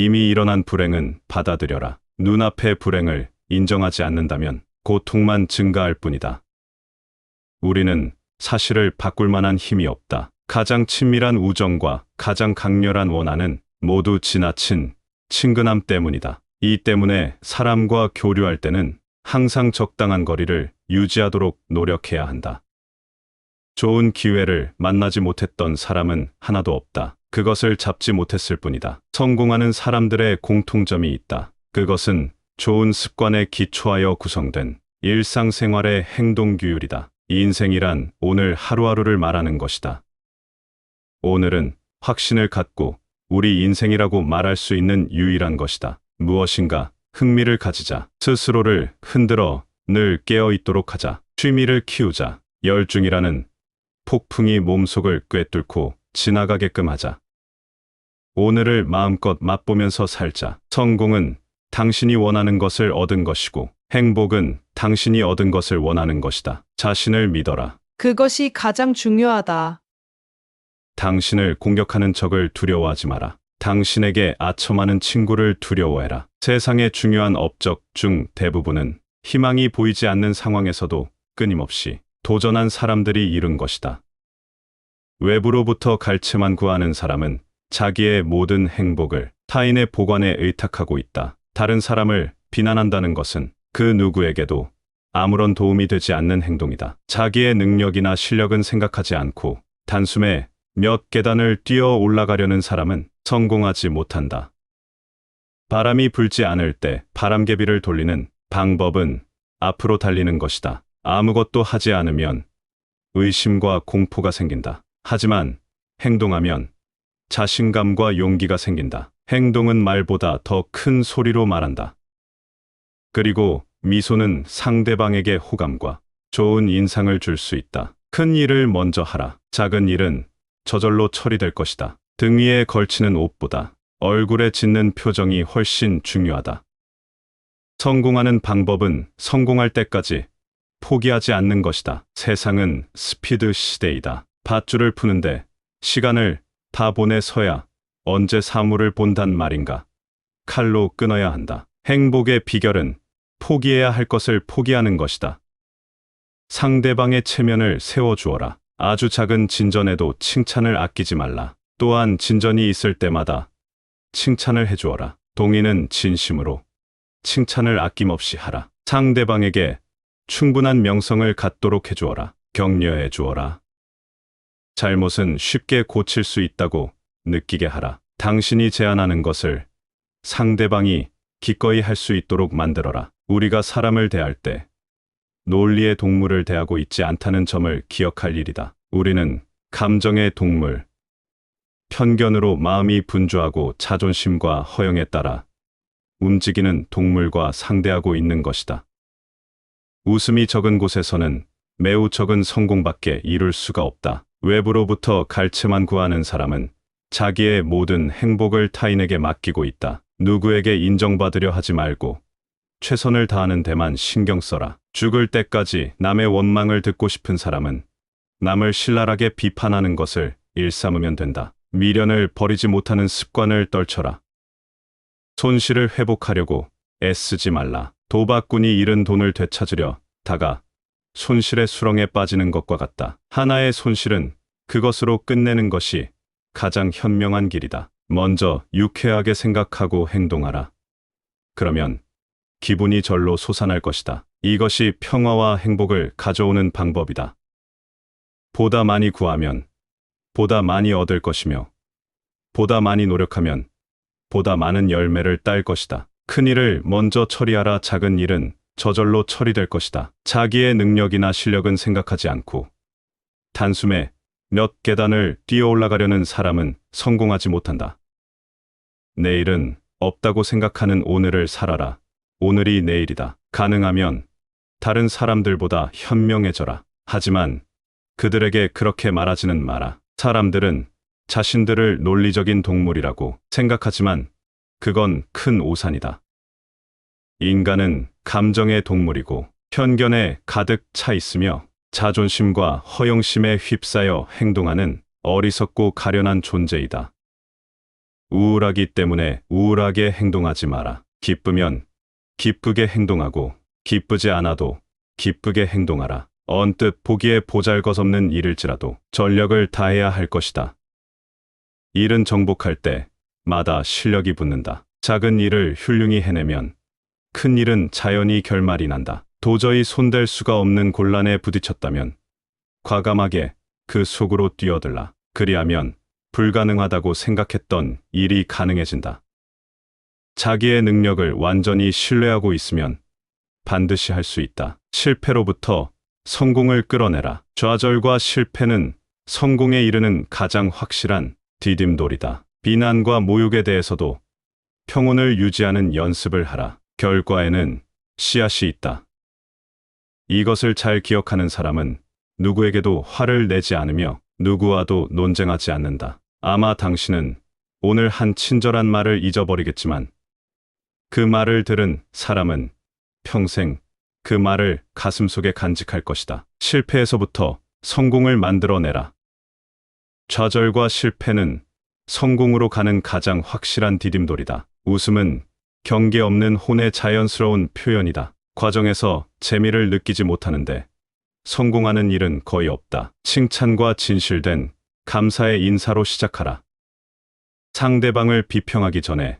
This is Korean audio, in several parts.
이미 일어난 불행은 받아들여라. 눈앞의 불행을 인정하지 않는다면 고통만 증가할 뿐이다. 우리는 사실을 바꿀 만한 힘이 없다. 가장 친밀한 우정과 가장 강렬한 원한은 모두 지나친 친근함 때문이다. 이 때문에 사람과 교류할 때는 항상 적당한 거리를 유지하도록 노력해야 한다. 좋은 기회를 만나지 못했던 사람은 하나도 없다. 그것을 잡지 못했을 뿐이다. 성공하는 사람들의 공통점이 있다. 그것은 좋은 습관에 기초하여 구성된 일상생활의 행동 규율이다. 인생이란 오늘 하루하루를 말하는 것이다. 오늘은 확신을 갖고 우리 인생이라고 말할 수 있는 유일한 것이다. 무엇인가 흥미를 가지자. 스스로를 흔들어 늘 깨어 있도록 하자. 취미를 키우자. 열중이라는 폭풍이 몸속을 꿰뚫고 지나가게끔 하자. 오늘을 마음껏 맛보면서 살자. 성공은 당신이 원하는 것을 얻은 것이고 행복은 당신이 얻은 것을 원하는 것이다. 자신을 믿어라. 그것이 가장 중요하다. 당신을 공격하는 적을 두려워하지 마라. 당신에게 아첨하는 친구를 두려워해라. 세상의 중요한 업적 중 대부분은 희망이 보이지 않는 상황에서도 끊임없이 도전한 사람들이 이룬 것이다. 외부로부터 갈채만 구하는 사람은 자기의 모든 행복을 타인의 보관에 의탁하고 있다. 다른 사람을 비난한다는 것은 그 누구에게도 아무런 도움이 되지 않는 행동이다. 자기의 능력이나 실력은 생각하지 않고 단숨에 몇 계단을 뛰어 올라가려는 사람은 성공하지 못한다. 바람이 불지 않을 때 바람개비를 돌리는 방법은 앞으로 달리는 것이다. 아무것도 하지 않으면 의심과 공포가 생긴다. 하지만 행동하면 자신감과 용기가 생긴다. 행동은 말보다 더 큰 소리로 말한다. 그리고 미소는 상대방에게 호감과 좋은 인상을 줄 수 있다. 큰 일을 먼저 하라. 작은 일은 저절로 처리될 것이다. 등 위에 걸치는 옷보다 얼굴에 짓는 표정이 훨씬 중요하다. 성공하는 방법은 성공할 때까지 포기하지 않는 것이다. 세상은 스피드 시대이다. 밧줄을 푸는데 시간을 다 보내서야 언제 사물을 본단 말인가. 칼로 끊어야 한다. 행복의 비결은 포기해야 할 것을 포기하는 것이다. 상대방의 체면을 세워주어라. 아주 작은 진전에도 칭찬을 아끼지 말라. 또한 진전이 있을 때마다 칭찬을 해주어라. 동의는 진심으로 칭찬을 아낌없이 하라. 상대방에게 충분한 명성을 갖도록 해주어라. 격려해 주어라. 잘못은 쉽게 고칠 수 있다고 느끼게 하라. 당신이 제안하는 것을 상대방이 기꺼이 할 수 있도록 만들어라. 우리가 사람을 대할 때 논리의 동물을 대하고 있지 않다는 점을 기억할 일이다. 우리는 감정의 동물, 편견으로 마음이 분주하고 자존심과 허영에 따라 움직이는 동물과 상대하고 있는 것이다. 웃음이 적은 곳에서는 매우 적은 성공밖에 이룰 수가 없다. 외부로부터 갈채만 구하는 사람은 자기의 모든 행복을 타인에게 맡기고 있다. 누구에게 인정받으려 하지 말고 최선을 다하는 데만 신경 써라. 죽을 때까지 남의 원망을 듣고 싶은 사람은 남을 신랄하게 비판하는 것을 일삼으면 된다. 미련을 버리지 못하는 습관을 떨쳐라. 손실을 회복하려고 애쓰지 말라. 도박꾼이 잃은 돈을 되찾으려 다가 손실의 수렁에 빠지는 것과 같다. 하나의 손실은 그것으로 끝내는 것이 가장 현명한 길이다. 먼저 유쾌하게 생각하고 행동하라. 그러면 기분이 절로 솟아날 것이다. 이것이 평화와 행복을 가져오는 방법이다. 보다 많이 구하면 보다 많이 얻을 것이며 보다 많이 노력하면 보다 많은 열매를 딸 것이다. 큰 일을 먼저 처리하라. 작은 일은 저절로 처리될 것이다. 자기의 능력이나 실력은 생각하지 않고 단숨에 몇 계단을 뛰어 올라가려는 사람은 성공하지 못한다. 내일은 없다고 생각하는 오늘을 살아라. 오늘이 내일이다. 가능하면 다른 사람들보다 현명해져라. 하지만 그들에게 그렇게 말하지는 마라. 사람들은 자신들을 논리적인 동물이라고 생각하지만 그건 큰 오산이다. 인간은 감정의 동물이고 편견에 가득 차 있으며 자존심과 허영심에 휩싸여 행동하는 어리석고 가련한 존재이다. 우울하기 때문에 우울하게 행동하지 마라. 기쁘면 기쁘게 행동하고 기쁘지 않아도 기쁘게 행동하라. 언뜻 보기에 보잘것없는 일일지라도 전력을 다해야 할 것이다. 일은 정복할 때마다 실력이 붙는다. 작은 일을 훌륭히 해내면 큰 일은 자연히 결말이 난다. 도저히 손댈 수가 없는 곤란에 부딪혔다면 과감하게 그 속으로 뛰어들라. 그리하면 불가능하다고 생각했던 일이 가능해진다. 자기의 능력을 완전히 신뢰하고 있으면 반드시 할 수 있다. 실패로부터 성공을 끌어내라. 좌절과 실패는 성공에 이르는 가장 확실한 디딤돌이다. 비난과 모욕에 대해서도 평온을 유지하는 연습을 하라. 결과에는 씨앗이 있다. 이것을 잘 기억하는 사람은 누구에게도 화를 내지 않으며 누구와도 논쟁하지 않는다. 아마 당신은 오늘 한 친절한 말을 잊어버리겠지만 그 말을 들은 사람은 평생 그 말을 가슴속에 간직할 것이다. 실패에서부터 성공을 만들어내라. 좌절과 실패는 성공으로 가는 가장 확실한 디딤돌이다. 웃음은 경계 없는 혼의 자연스러운 표현이다. 과정에서 재미를 느끼지 못하는데 성공하는 일은 거의 없다. 칭찬과 진실된 감사의 인사로 시작하라. 상대방을 비평하기 전에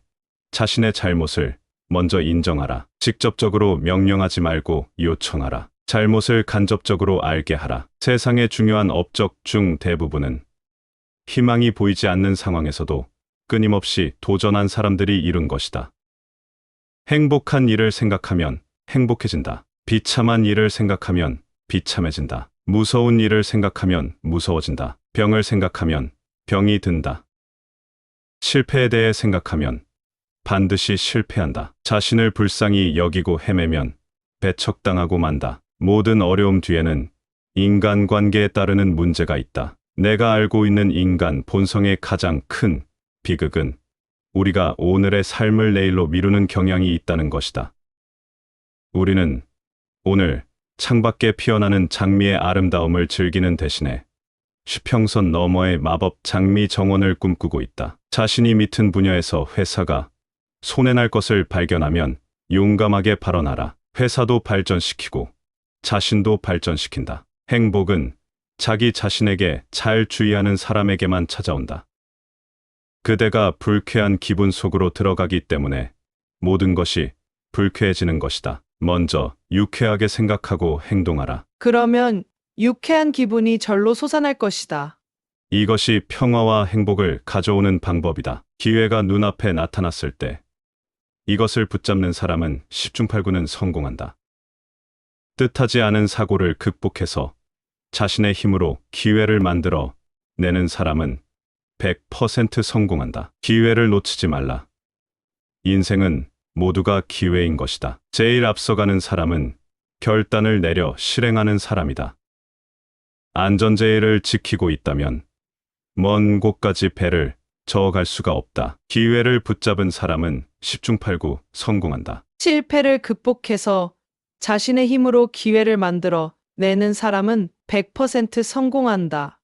자신의 잘못을 먼저 인정하라. 직접적으로 명령하지 말고 요청하라. 잘못을 간접적으로 알게 하라. 세상의 중요한 업적 중 대부분은 희망이 보이지 않는 상황에서도 끊임없이 도전한 사람들이 이룬 것이다. 행복한 일을 생각하면 행복해진다. 비참한 일을 생각하면 비참해진다. 무서운 일을 생각하면 무서워진다. 병을 생각하면 병이 든다. 실패에 대해 생각하면 반드시 실패한다. 자신을 불쌍히 여기고 헤매면 배척당하고 만다. 모든 어려움 뒤에는 인간관계에 따르는 문제가 있다. 내가 알고 있는 인간 본성의 가장 큰 비극은 우리가 오늘의 삶을 내일로 미루는 경향이 있다는 것이다. 우리는 오늘 창밖에 피어나는 장미의 아름다움을 즐기는 대신에 수평선 너머의 마법 장미 정원을 꿈꾸고 있다. 자신이 맡은 분야에서 회사가 손해날 것을 발견하면 용감하게 발언하라. 회사도 발전시키고 자신도 발전시킨다. 행복은 자기 자신에게 잘 주의하는 사람에게만 찾아온다. 그대가 불쾌한 기분 속으로 들어가기 때문에 모든 것이 불쾌해지는 것이다. 먼저 유쾌하게 생각하고 행동하라. 그러면 유쾌한 기분이 절로 솟아날 것이다. 이것이 평화와 행복을 가져오는 방법이다. 기회가 눈앞에 나타났을 때 이것을 붙잡는 사람은 10중 8구는 성공한다. 뜻하지 않은 사고를 극복해서 자신의 힘으로 기회를 만들어 내는 사람은 100% 성공한다. 기회를 놓치지 말라. 인생은 모두가 기회인 것이다. 제일 앞서가는 사람은 결단을 내려 실행하는 사람이다. 안전제의를 지키고 있다면 먼 곳까지 배를 저어갈 수가 없다. 기회를 붙잡은 사람은 10중 8구 성공한다. 실패를 극복해서 자신의 힘으로 기회를 만들어 내는 사람은 100% 성공한다.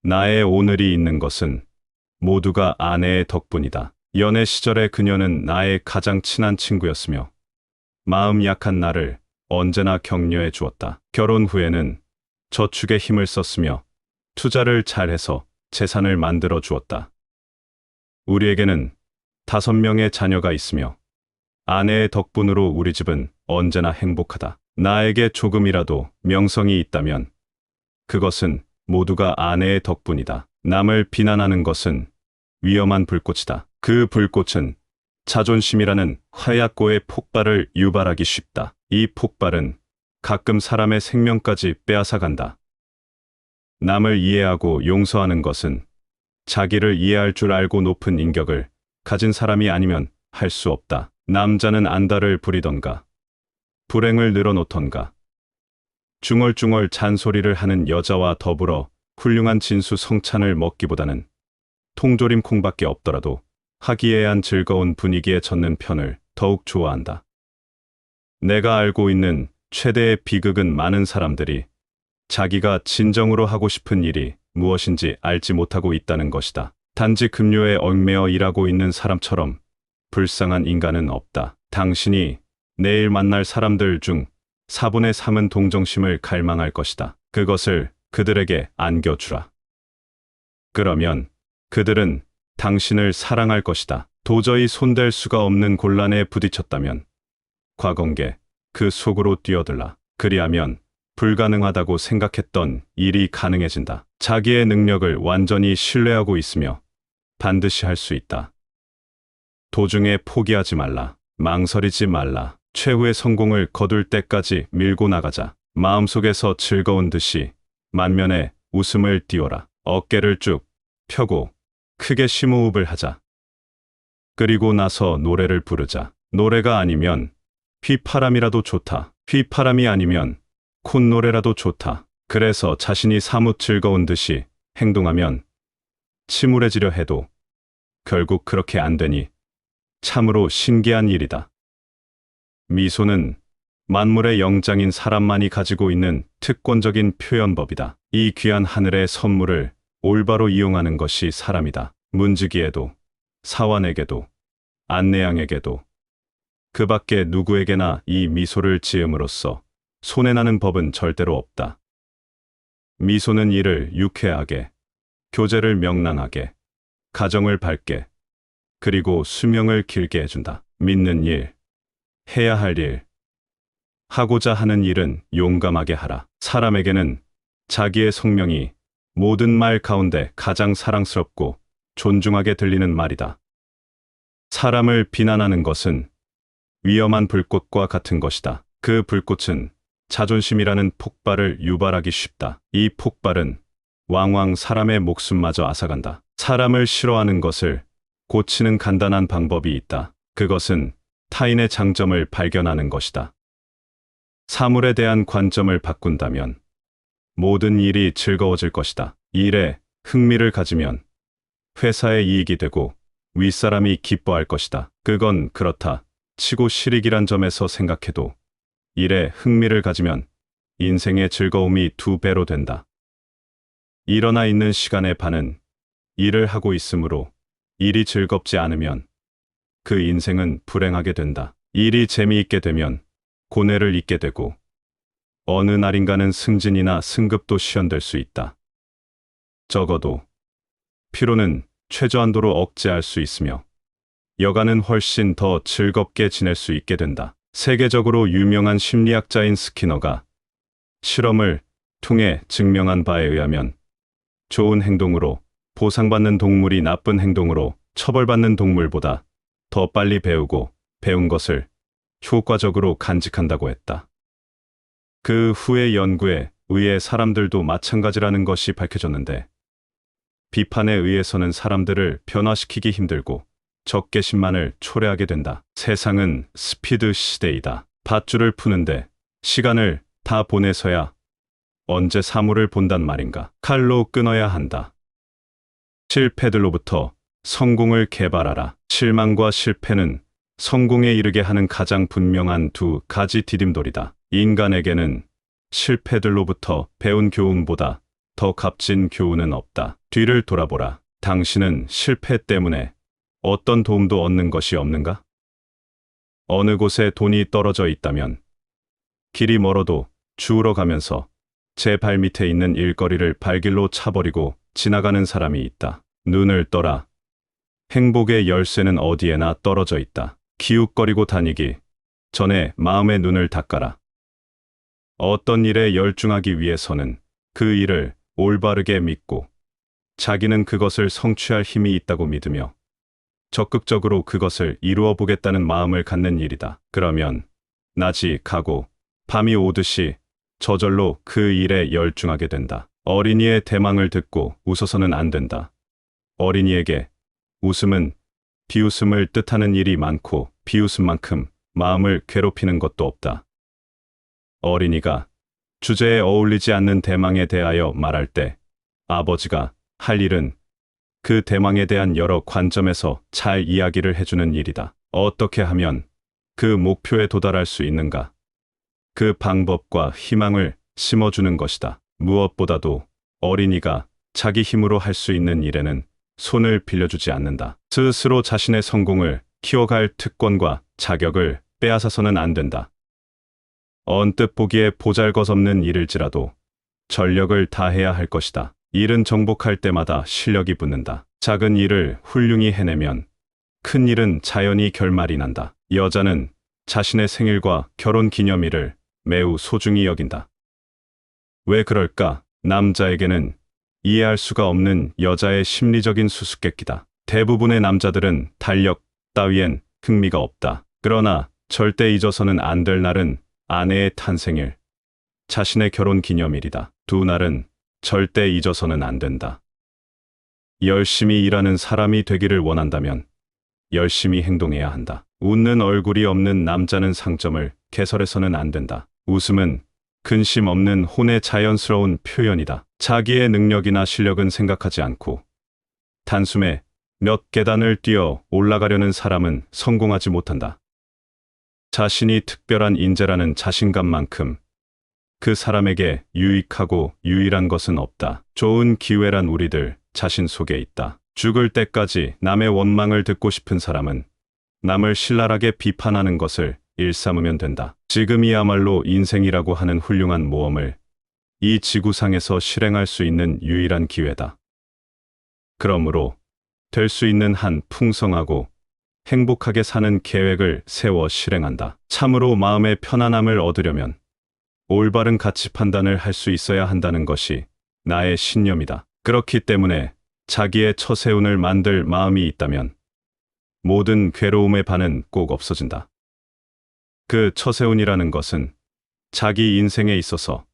나의 오늘이 있는 것은 모두가 아내의 덕분이다. 연애 시절에 그녀는 나의 가장 친한 친구였으며 마음 약한 나를 언제나 격려해 주었다. 결혼 후에는 저축에 힘을 썼으며 투자를 잘해서 재산을 만들어 주었다. 우리에게는 5명의 자녀가 있으며 아내의 덕분으로 우리 집은 언제나 행복하다. 나에게 조금이라도 명성이 있다면 그것은 모두가 아내의 덕분이다. 남을 비난하는 것은 위험한 불꽃이다. 그 불꽃은 자존심이라는 화약고의 폭발을 유발하기 쉽다. 이 폭발은 가끔 사람의 생명까지 빼앗아간다. 남을 이해하고 용서하는 것은 자기를 이해할 줄 알고 높은 인격을 가진 사람이 아니면 할 수 없다. 남자는 안달을 부리던가 불행을 늘어놓던가 중얼중얼 잔소리를 하는 여자와 더불어 훌륭한 진수성찬을 먹기보다는 통조림 콩밖에 없더라도 화기애애한 즐거운 분위기에 젖는 편을 더욱 좋아한다. 내가 알고 있는 최대의 비극은 많은 사람들이 자기가 진정으로 하고 싶은 일이 무엇인지 알지 못하고 있다는 것이다. 단지 급료에 얽매여 일하고 있는 사람처럼 불쌍한 인간은 없다. 당신이 내일 만날 사람들 중 4분의 3은 동정심을 갈망할 것이다. 그것을 그들에게 안겨주라. 그러면 그들은 당신을 사랑할 것이다. 도저히 손댈 수가 없는 곤란에 부딪혔다면 과거에 그 속으로 뛰어들라. 그리하면 불가능하다고 생각했던 일이 가능해진다. 자기의 능력을 완전히 신뢰하고 있으며 반드시 할 수 있다. 도중에 포기하지 말라. 망설이지 말라. 최후의 성공을 거둘 때까지 밀고 나가자. 마음속에서 즐거운 듯이 만면에 웃음을 띄워라. 어깨를 쭉 펴고 크게 심호흡을 하자. 그리고 나서 노래를 부르자. 노래가 아니면 휘파람이라도 좋다. 휘파람이 아니면 콧노래라도 좋다. 그래서 자신이 사뭇 즐거운 듯이 행동하면 침울해지려 해도 결국 그렇게 안 되니 참으로 신기한 일이다. 미소는 만물의 영장인 사람만이 가지고 있는 특권적인 표현법이다. 이 귀한 하늘의 선물을 올바로 이용하는 것이 사람이다. 문지기에도, 사환에게도, 안내양에게도, 그 밖에 누구에게나 이 미소를 지음으로써 손해나는 법은 절대로 없다. 미소는 일을 유쾌하게, 교제를 명랑하게, 가정을 밝게, 그리고 수명을 길게 해준다. 믿는 일, 해야 할 일, 하고자 하는 일은 용감하게 하라. 사람에게는 자기의 성명이 모든 말 가운데 가장 사랑스럽고 존중하게 들리는 말이다. 사람을 비난하는 것은 위험한 불꽃과 같은 것이다. 그 불꽃은 자존심이라는 폭발을 유발하기 쉽다. 이 폭발은 왕왕 사람의 목숨마저 앗아간다. 사람을 싫어하는 것을 고치는 간단한 방법이 있다. 그것은 타인의 장점을 발견하는 것이다. 사물에 대한 관점을 바꾼다면 모든 일이 즐거워질 것이다. 일에 흥미를 가지면 회사의 이익이 되고 윗사람이 기뻐할 것이다. 그건 그렇다 치고 실익이란 점에서 생각해도 일에 흥미를 가지면 인생의 즐거움이 2배로 된다. 일어나 있는 시간의 반은 일을 하고 있으므로 일이 즐겁지 않으면 그 인생은 불행하게 된다. 일이 재미있게 되면 고뇌를 잊게 되고 어느 날인가는 승진이나 승급도 시현될 수 있다. 적어도 피로는 최저한도로 억제할 수 있으며 여가는 훨씬 더 즐겁게 지낼 수 있게 된다. 세계적으로 유명한 심리학자인 스키너가 실험을 통해 증명한 바에 의하면 좋은 행동으로 보상받는 동물이 나쁜 행동으로 처벌받는 동물보다 더 빨리 배우고 배운 것을 효과적으로 간직한다고 했다. 그 후의 연구에 의해 사람들도 마찬가지라는 것이 밝혀졌는데 비판에 의해서는 사람들을 변화시키기 힘들고 적개심만을 초래하게 된다. 세상은 스피드 시대이다. 밧줄을 푸는데 시간을 다 보내서야 언제 사물을 본단 말인가. 칼로 끊어야 한다. 실패들로부터 성공을 개발하라. 실망과 실패는 성공에 이르게 하는 가장 분명한 2가지 디딤돌이다. 인간에게는 실패들로부터 배운 교훈보다 더 값진 교훈은 없다. 뒤를 돌아보라. 당신은 실패 때문에 어떤 도움도 얻는 것이 없는가? 어느 곳에 돈이 떨어져 있다면 길이 멀어도 주우러 가면서 제 발밑에 있는 일거리를 발길로 차버리고 지나가는 사람이 있다. 눈을 떠라. 행복의 열쇠는 어디에나 떨어져 있다. 기웃거리고 다니기 전에 마음의 눈을 닦아라. 어떤 일에 열중하기 위해서는 그 일을 올바르게 믿고 자기는 그것을 성취할 힘이 있다고 믿으며 적극적으로 그것을 이루어 보겠다는 마음을 갖는 일이다. 그러면 낮이 가고 밤이 오듯이 저절로 그 일에 열중하게 된다. 어린이의 대망을 듣고 웃어서는 안 된다. 어린이에게 웃음은 비웃음을 뜻하는 일이 많고 비웃음만큼 마음을 괴롭히는 것도 없다. 어린이가 주제에 어울리지 않는 대망에 대하여 말할 때 아버지가 할 일은 그 대망에 대한 여러 관점에서 잘 이야기를 해주는 일이다. 어떻게 하면 그 목표에 도달할 수 있는가? 그 방법과 희망을 심어주는 것이다. 무엇보다도 어린이가 자기 힘으로 할 수 있는 일에는 손을 빌려주지 않는다. 스스로 자신의 성공을 키워갈 특권과 자격을 빼앗아서는 안 된다. 언뜻 보기에 보잘것없는 일일지라도 전력을 다해야 할 것이다. 일은 정복할 때마다 실력이 붙는다. 작은 일을 훌륭히 해내면 큰 일은 자연히 결말이 난다. 여자는 자신의 생일과 결혼 기념일을 매우 소중히 여긴다. 왜 그럴까? 남자에게는 이해할 수가 없는 여자의 심리적인 수수께끼다. 대부분의 남자들은 달력 따위엔 흥미가 없다. 그러나 절대 잊어서는 안 될 날은 아내의 탄생일, 자신의 결혼 기념일이다. 두 날은 절대 잊어서는 안 된다. 열심히 일하는 사람이 되기를 원한다면 열심히 행동해야 한다. 웃는 얼굴이 없는 남자는 상점을 개설해서는 안 된다. 웃음은 근심 없는 혼의 자연스러운 표현이다. 자기의 능력이나 실력은 생각하지 않고 단숨에 몇 계단을 뛰어 올라가려는 사람은 성공하지 못한다. 자신이 특별한 인재라는 자신감만큼 그 사람에게 유익하고 유일한 것은 없다. 좋은 기회란 우리들 자신 속에 있다. 죽을 때까지 남의 원망을 듣고 싶은 사람은 남을 신랄하게 비판하는 것을 일삼으면 된다. 지금이야말로 인생이라고 하는 훌륭한 모험을 이 지구상에서 실행할 수 있는 유일한 기회다. 그러므로 될 수 있는 한 풍성하고 행복하게 사는 계획을 세워 실행한다. 참으로 마음의 편안함을 얻으려면 올바른 가치 판단을 할 수 있어야 한다는 것이 나의 신념이다. 그렇기 때문에 자기의 처세운을 만들 마음이 있다면 모든 괴로움의 반은 꼭 없어진다. 그 처세운이라는 것은 자기 인생에 있어서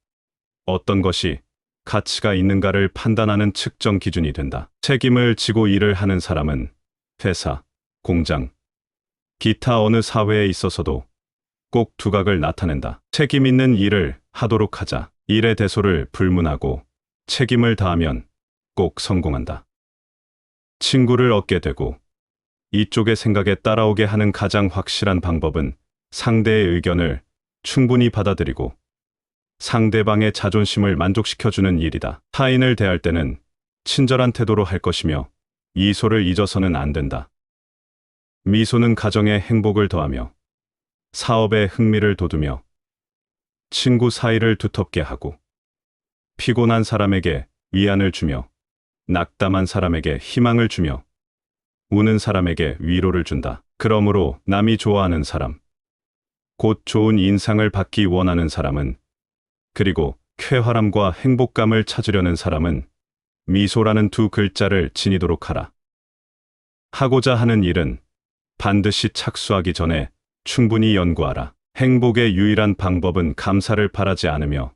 어떤 것이 가치가 있는가를 판단하는 측정 기준이 된다. 책임을 지고 일을 하는 사람은 회사, 공장, 기타 어느 사회에 있어서도 꼭 두각을 나타낸다. 책임 있는 일을 하도록 하자. 일의 대소를 불문하고 책임을 다하면 꼭 성공한다. 친구를 얻게 되고 이쪽의 생각에 따라오게 하는 가장 확실한 방법은 상대의 의견을 충분히 받아들이고 상대방의 자존심을 만족시켜주는 일이다. 타인을 대할 때는 친절한 태도로 할 것이며 미소를 잊어서는 안 된다. 미소는 가정의 행복을 더하며 사업의 흥미를 돋우며 친구 사이를 두텁게 하고 피곤한 사람에게 위안을 주며 낙담한 사람에게 희망을 주며 우는 사람에게 위로를 준다. 그러므로 남이 좋아하는 사람, 곧 좋은 인상을 받기 원하는 사람은, 그리고 쾌활함과 행복감을 찾으려는 사람은 미소라는 두 글자를 지니도록 하라. 하고자 하는 일은 반드시 착수하기 전에 충분히 연구하라. 행복의 유일한 방법은 감사를 바라지 않으며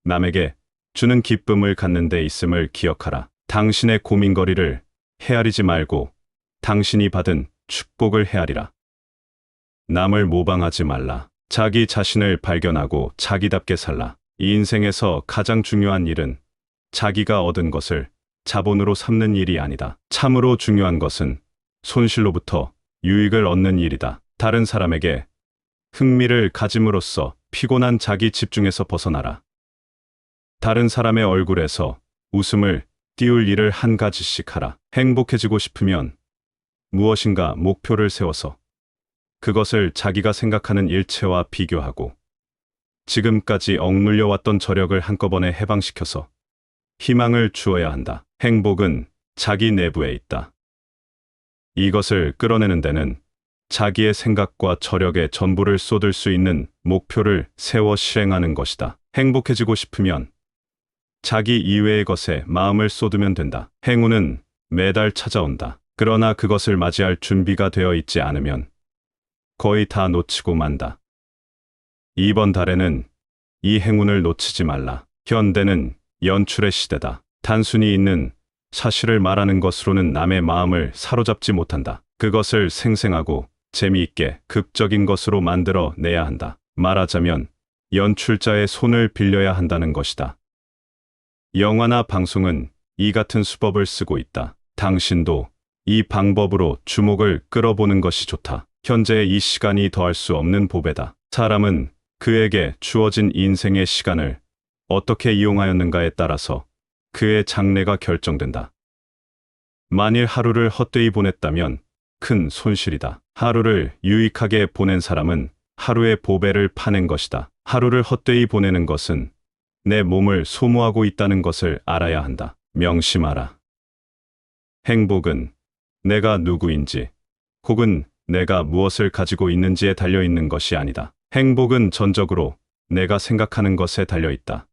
남에게 주는 기쁨을 갖는 데 있음을 기억하라. 당신의 고민거리를 헤아리지 말고 당신이 받은 축복을 헤아리라. 남을 모방하지 말라. 자기 자신을 발견하고 자기답게 살라. 이 인생에서 가장 중요한 일은 자기가 얻은 것을 자본으로 삼는 일이 아니다. 참으로 중요한 것은 손실로부터 유익을 얻는 일이다. 다른 사람에게 흥미를 가짐으로써 피곤한 자기 집중에서 벗어나라. 다른 사람의 얼굴에서 웃음을 띄울 일을 한 가지씩 하라. 행복해지고 싶으면 무엇인가 목표를 세워서 그것을 자기가 생각하는 일체와 비교하고 지금까지 억눌려 왔던 저력을 한꺼번에 해방시켜서 희망을 주어야 한다. 행복은 자기 내부에 있다. 이것을 끌어내는 데는 자기의 생각과 저력의 전부를 쏟을 수 있는 목표를 세워 실행하는 것이다. 행복해지고 싶으면 자기 이외의 것에 마음을 쏟으면 된다. 행운은 매달 찾아온다. 그러나 그것을 맞이할 준비가 되어 있지 않으면 거의 다 놓치고 만다. 이번 달에는 이 행운을 놓치지 말라. 현대는 연출의 시대다. 단순히 있는 사실을 말하는 것으로는 남의 마음을 사로잡지 못한다. 그것을 생생하고 재미있게 극적인 것으로 만들어 내야 한다. 말하자면 연출자의 손을 빌려야 한다는 것이다. 영화나 방송은 이 같은 수법을 쓰고 있다. 당신도 이 방법으로 주목을 끌어보는 것이 좋다. 현재의 이 시간이 더할 수 없는 보배다. 사람은 그에게 주어진 인생의 시간을 어떻게 이용하였는가에 따라서 그의 장래가 결정된다. 만일 하루를 헛되이 보냈다면 큰 손실이다. 하루를 유익하게 보낸 사람은 하루의 보배를 파낸 것이다. 하루를 헛되이 보내는 것은 내 몸을 소모하고 있다는 것을 알아야 한다. 명심하라. 행복은 내가 누구인지 혹은 내가 무엇을 가지고 있는지에 달려 있는 것이 아니다. 행복은 전적으로 내가 생각하는 것에 달려 있다.